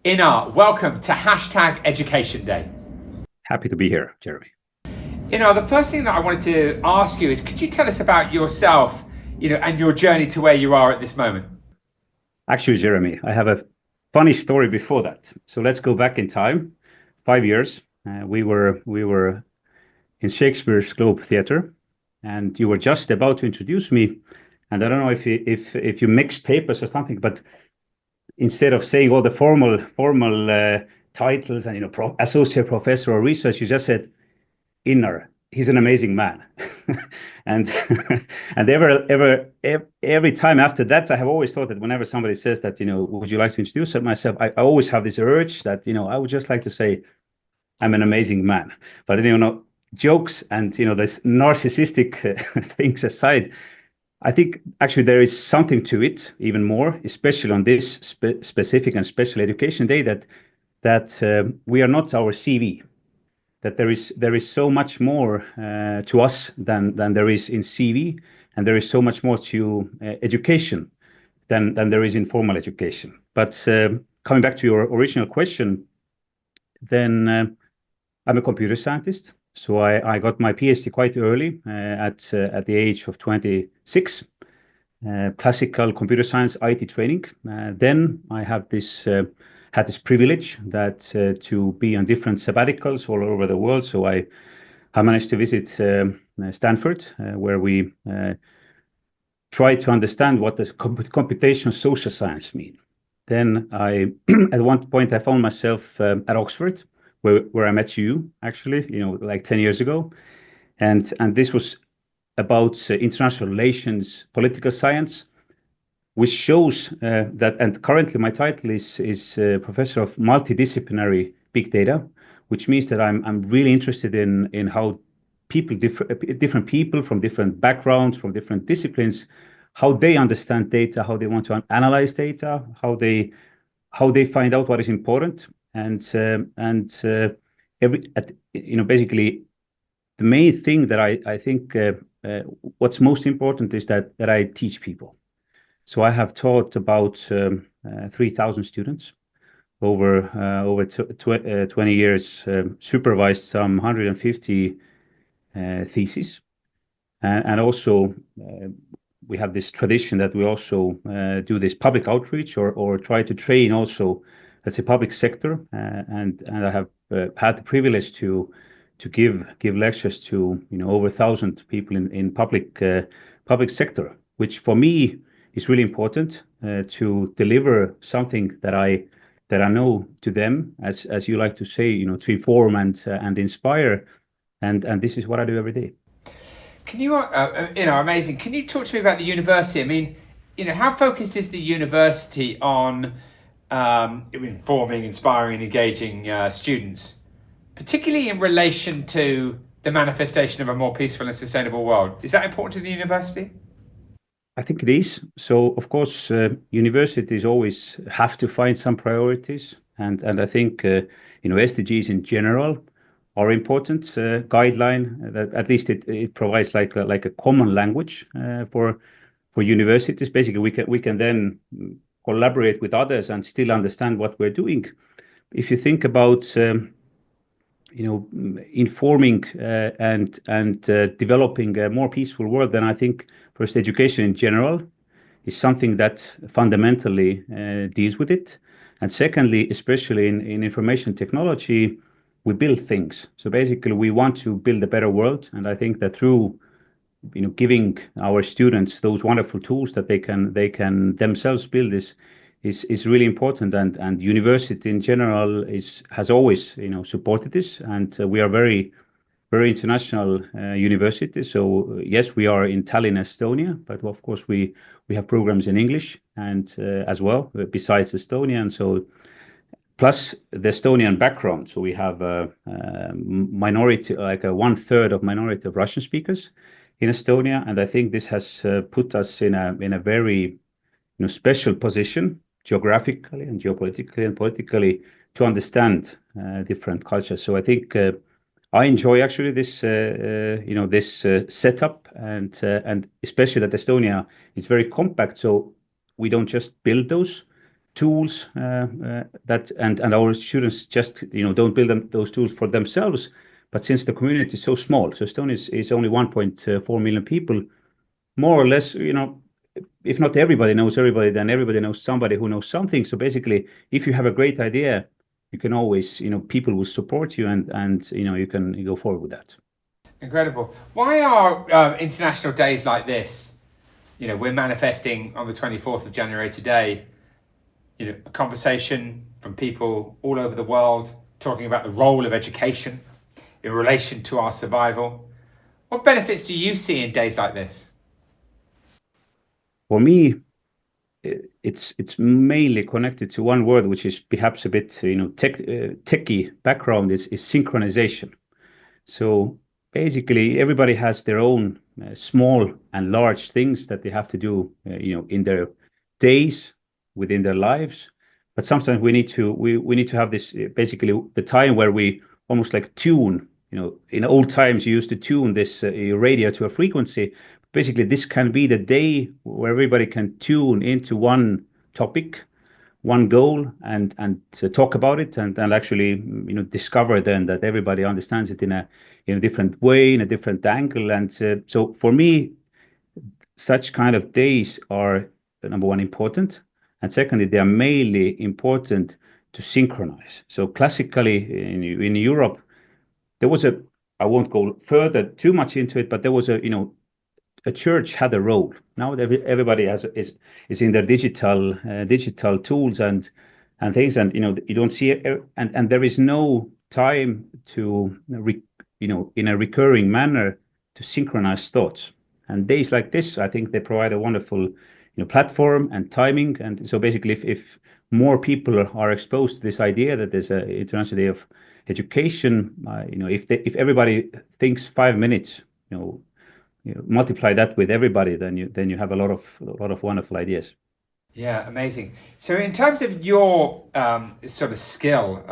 Innar, welcome to #Education Day. Happy to be here, Jeremy. Innar, the first thing that I wanted to ask you is, could you tell us about yourself, and your journey to where you are at this moment? Actually, Jeremy, I have a funny story before that. So let's go back in time, 5 years. We were in Shakespeare's Globe Theatre, and you were just about to introduce me. And I don't know if you mixed papers or something, but instead of saying all the formal titles and associate professor or research, you just said Innar. He's an amazing man. and and every time after that, I have always thought that whenever somebody says that, would you like to introduce myself, I always have this urge that, I would just like to say I'm an amazing man. But jokes and this narcissistic things aside, I think actually there is something to it even more, especially on this specific and special education day, that we are not our CV, that there is so much more to us than there is in CV, and there is so much more to education than there is in formal education. But coming back to your original question, then I'm a computer scientist. So I got my PhD quite early at the age of 26. Classical computer science IT training. Then I have this had this privilege that to be on different sabbaticals all over the world. So I managed to visit Stanford, where we try to understand what does computational social science mean. Then at one point, I found myself at Oxford, where I met you actually, like 10 years ago, and this was about international relations, political science, which shows that, and currently my title is Professor of Multidisciplinary Big Data, which means that I'm really interested in how different people from different backgrounds, from different disciplines, how they understand data, how they want to analyze data, how they find out what is important, and basically the main thing that I think what's most important is that I teach people. So I have taught about 3,000 students over 20 years, supervised some 150 theses, and also we have this tradition that we also do this public outreach or try to train also, let's say, public sector, and I have had the privilege to give lectures to over 1,000 people in public sector, which for me is really important to deliver something that I know to them, as you like to say, to inform and inspire, and this is what I do every day. Can you, amazing. Can you talk to me about the university? I mean, how focused is the university on informing, inspiring, and engaging students, particularly in relation to the manifestation of a more peaceful and sustainable world? Is that important to the university? I think it is. So, of course, universities always have to find some priorities, and I think SDGs in general are important guideline. That at least it provides like a common language for universities. Basically, we can then collaborate with others and still understand what we're doing. If you think about informing and developing a more peaceful world, then I think first education in general is something that fundamentally deals with it. And secondly, especially in information technology, we build things. So basically, we want to build a better world, and I think that through giving our students those wonderful tools that they can themselves build is really important, and university in general has always supported this, and we are very international university. So yes, we are in Tallinn, Estonia, but of course we have programs in English and as well besides Estonia, and so plus the Estonian background. So we have a minority, like a one-third of minority of Russian speakers in Estonia, and I think this has put us in a very special position geographically and geopolitically and politically to understand different cultures. So I think I enjoy actually this setup, and especially that Estonia is very compact. So we don't just build those tools that and our students just don't build those tools for themselves, but since the community is so small, so Estonia is only 1.4 million people, more or less, if not everybody knows everybody, then everybody knows somebody who knows something. So basically, if you have a great idea, you can always, people will support you, and you can go forward with that. Incredible. Why are international days like this? We're manifesting on the 24th of January today. A conversation from people all over the world talking about the role of education in relation to our survival. What benefits do you see in days like this? For me, it's mainly connected to one word, which is perhaps a bit, techie background is synchronization. So basically, everybody has their own small and large things that they have to do, in their days, within their lives. But sometimes we need to have this basically the time where we almost like tune. In old times, you used to tune this radio to a frequency. Basically, this can be the day where everybody can tune into one topic, one goal, and to talk about it, and actually discover then that everybody understands it in a different way, in a different angle. And so for me, such kind of days are number one important, and secondly, they are mainly important to synchronize. So classically in Europe, there was a, I won't go further too much into it, but there was a church had a role. Now everybody is in their digital tools and things, and you don't see it, and there is no time to in a recurring manner to synchronize thoughts. And days like this, I think they provide a wonderful platform and timing. And so basically, if more people are exposed to this idea that there's a International Day of Education, if everybody thinks 5 minutes, multiply that with everybody, then you have a lot of wonderful ideas. Yeah, amazing. So, in terms of your sort of skill,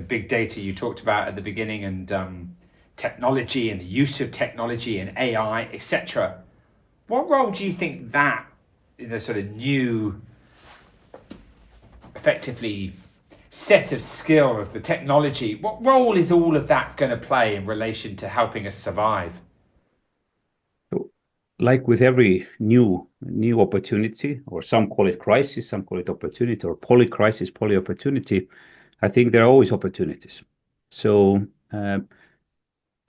big data you talked about at the beginning, and technology and the use of technology and AI, etc. What role do you think that the sort of new, effectively set of skills, the technology, what role is all of that going to play in relation to helping us survive? So, like with every new opportunity, or some call it crisis, some call it opportunity, or poly crisis, poly opportunity, I think there are always opportunities. So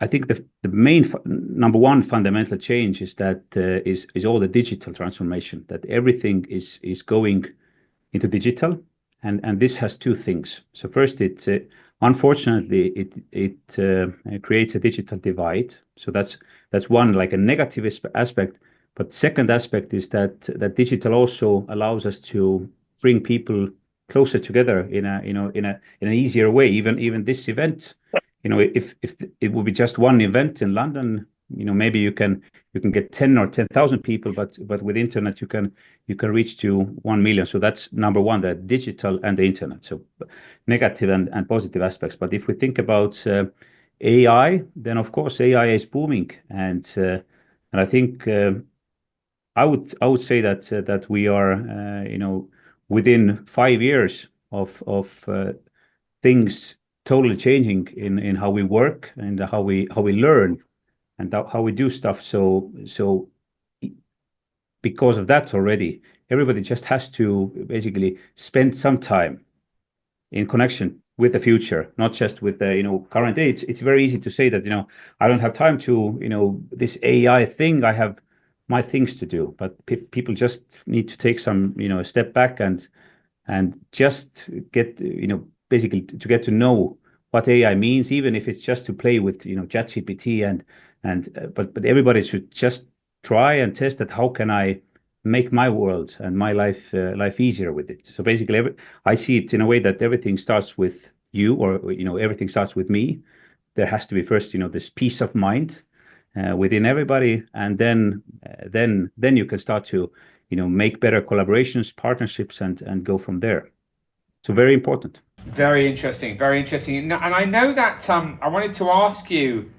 I think the main number one fundamental change is that is all the digital transformation, that everything is going into digital, and this has two things. So first, it unfortunately it creates a digital divide. So that's one, like a negative aspect. But second aspect is that digital also allows us to bring people closer together in an easier way. Even this event, if it would be just one event in London, maybe you can get 10 or 10,000 people, but with internet you can reach to 1 million. So that's number one, the digital and the internet. So negative and positive aspects. But if we think about AI, then of course AI is booming, and I think I would say that we are within 5 years of things totally changing in how we work and how we learn and how we do stuff. So because of that already, everybody just has to basically spend some time in connection with the future, not just with the current day. It's very easy to say that I don't have time to this AI thing. I have my things to do, but people just need to take some a step back and just get basically to get to know what AI means, even if it's just to play with ChatGPT but everybody should just try and test that. How can I make my world and my life easier with it? So basically, I see it in a way that everything starts with you, or everything starts with me. There has to be first this peace of mind within everybody, and then you can start to make better collaborations, partnerships, and go from there. So very important. Very interesting, very interesting. And I know that I wanted to ask you,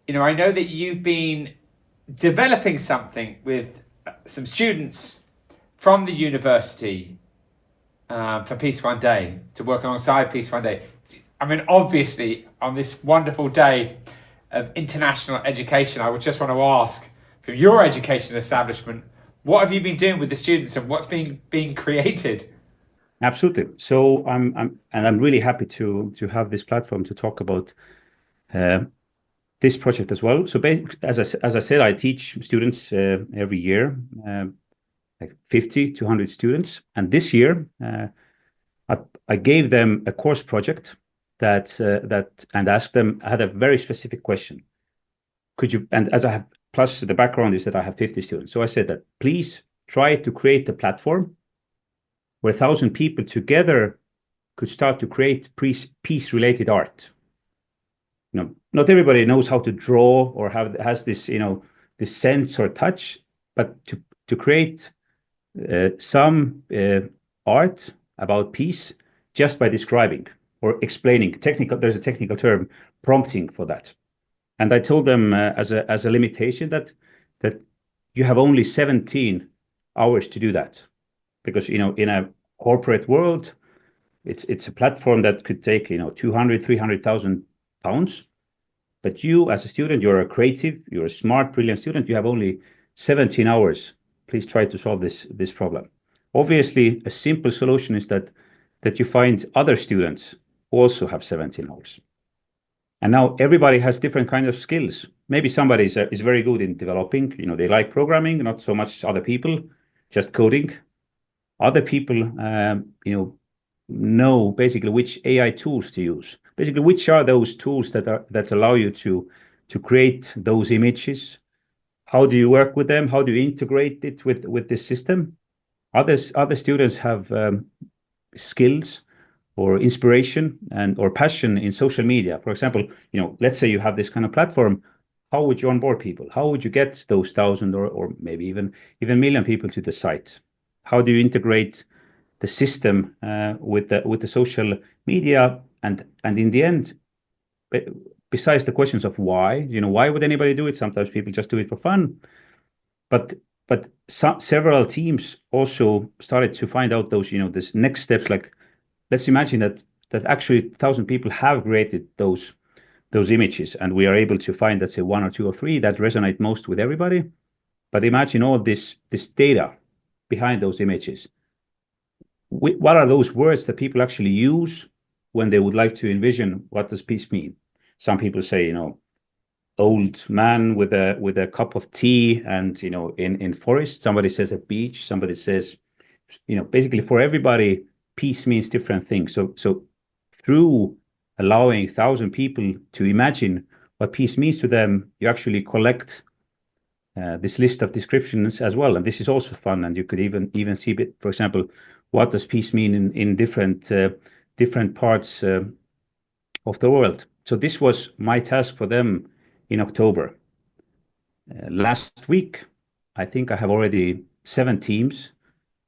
I know that you've been developing something with some students from the university for Peace One Day, to work alongside Peace One Day. I mean, obviously, on this wonderful day of international education, I would just want to ask, from your education establishment, what have you been doing with the students and what's being created? Absolutely. So I'm really happy to have this platform to talk about uh, this project as well. So as I said, I teach students every year, like 50 to 100 students, and this year I, I gave them a course project that and asked them. I had a very specific question. Could you, and as I have, plus the background is that I have 50 students. So I said that please try to create a platform where 1,000 people together could start to create peace related art. Not everybody knows how to draw or has this, this sense or touch, but to create some art about peace just by describing or explaining. There's a technical term, prompting for that. And I told them as a limitation that you have only 17 hours to do that, because in a corporate world, it's a platform that could take 200, 300,000 pounds. But you, as a student, you're a creative, you're a smart, brilliant student. You have only 17 hours. Please try to solve this problem. Obviously, a simple solution is that you find other students who also have 17 hours. And now everybody has different kind of skills. Maybe somebody is very good in developing. They like programming, not so much other people, just coding. Other people, know basically which AI tools to use. Basically, which are those tools that allow you to create those images? How do you work with them? How do you integrate it with this system? Other students have skills or inspiration and or passion in social media. For example, let's say you have this kind of platform. How would you onboard people? How would you get those 1,000 or maybe even million people to the site? How do you integrate the system with the social media? And in the end, besides the questions of why would anybody do it? Sometimes people just do it for fun. But several teams also started to find out this next steps. Like, let's imagine that actually 1,000 people have created those images, and we are able to find, let's say, one or two or three that resonate most with everybody. But imagine all this data behind those images. What are those words that people actually use when they would like to envision what does peace mean? Some people say, old man with a cup of tea and in forest. Somebody says a beach. Somebody says, basically for everybody, peace means different things. So through allowing 1,000 people to imagine what peace means to them, you actually collect this list of descriptions as well. And this is also fun. And you could even see, for example, what does peace mean in different parts of the world. So this was my task for them in October. Last week, I think I have already 7 teams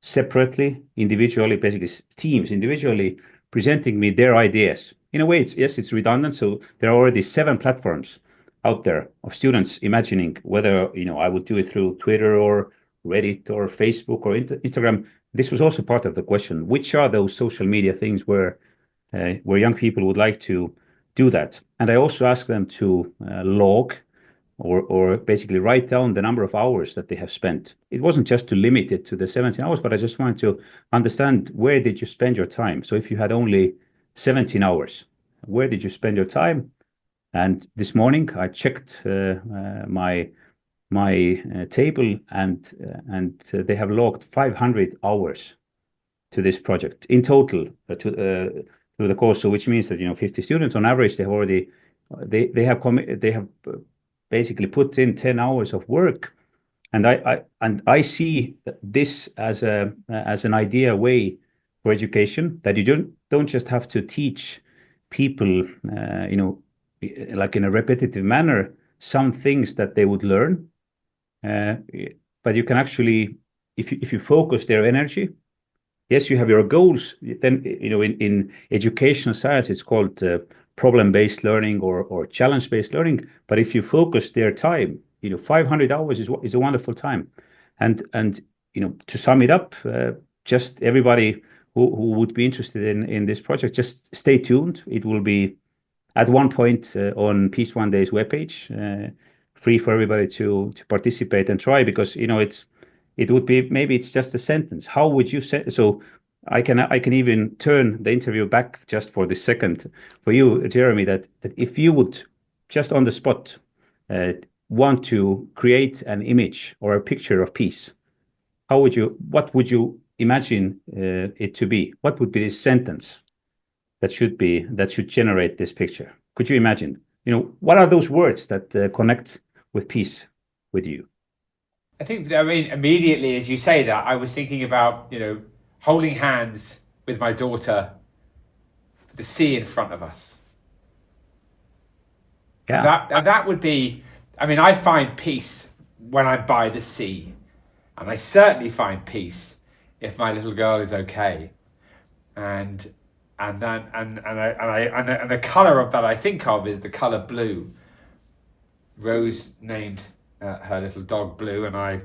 separately, individually, basically teams individually presenting me their ideas. In a way, it's redundant. So there are already 7 platforms out there of students imagining whether I would do it through Twitter or Reddit or Facebook or Instagram. This was also part of the question: which are those social media things where young people would like to do that? And I also asked them to log or basically write down the number of hours that they have spent. It wasn't just to limit it to the 17 hours, but I just wanted to understand, where did you spend your time? So if you had only 17 hours, where did you spend your time? And this morning I checked my table, and they have logged 500 hours to this project in total through the course. So which means that 50 students on average, they have basically put in 10 hours of work. And I see this as an idea way for education, that you don't just have to teach people like in a repetitive manner some things that they would learn, uh, but you can actually, if you focus their energy. Yes, you have your goals. Then, in educational science, it's called problem-based learning or challenge-based learning. But if you focus their time, 500 hours is a wonderful time. And to sum it up, just everybody who would be interested in this project, just stay tuned. It will be at one point on Peace One Day's webpage, free for everybody to participate and try, because it would be, maybe it's just a sentence. How would you say so? I can even turn the interview back just for this second for you, Jeremy, that if you would just on the spot uh, want to create an image or a picture of peace, what would you imagine it to be? What would be this sentence that should generate this picture? Could you imagine? What are those words that connect with peace with you? I mean, immediately as you say that, I was thinking about, holding hands with my daughter, the sea in front of us. And Yeah, that would be, I mean, I find peace when I'm by the sea. And I certainly find peace if my little girl is okay. And and the color of that I think of is the color blue. Rose named her little dog Blue, and I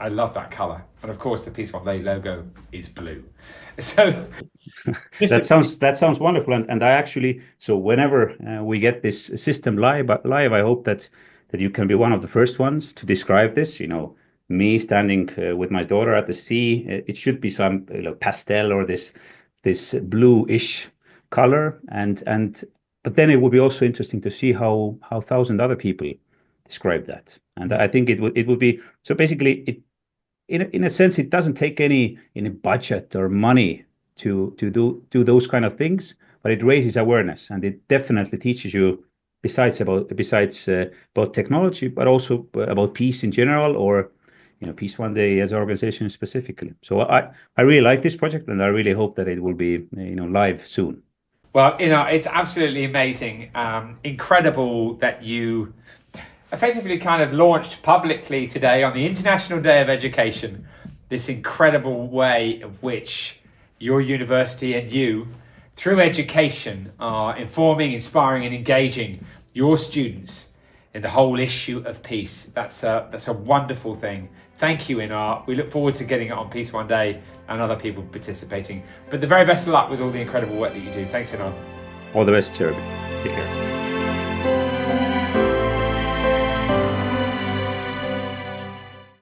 love that color. And of course, the Peace One Day logo is blue. So that sounds wonderful, and I actually, so whenever we get this system live, I hope that you can be one of the first ones to describe this. Me standing with my daughter at the sea. It should be some pastel or this blue-ish color, and but then it would be also interesting to see how thousand other people describe that. And I think it would be, so basically it, in a sense, it doesn't take any budget or money to do those kind of things, but it raises awareness, and it definitely teaches you, besides about technology, but also about peace in general, or Peace One Day as an organization specifically. So I really like this project, and I really hope that it will be live soon. well, it's absolutely amazing, incredible that you effectively kind of launched publicly today on the International Day of Education this incredible way of which your university and you, through education, are informing, inspiring, and engaging your students in the whole issue of peace. That's a wonderful thing. Thank you, Innar. We look forward to getting it on Peace One Day and other people participating. But the very best of luck with all the incredible work that you do. Thanks, Innar. All the best, Jeremy. Take care.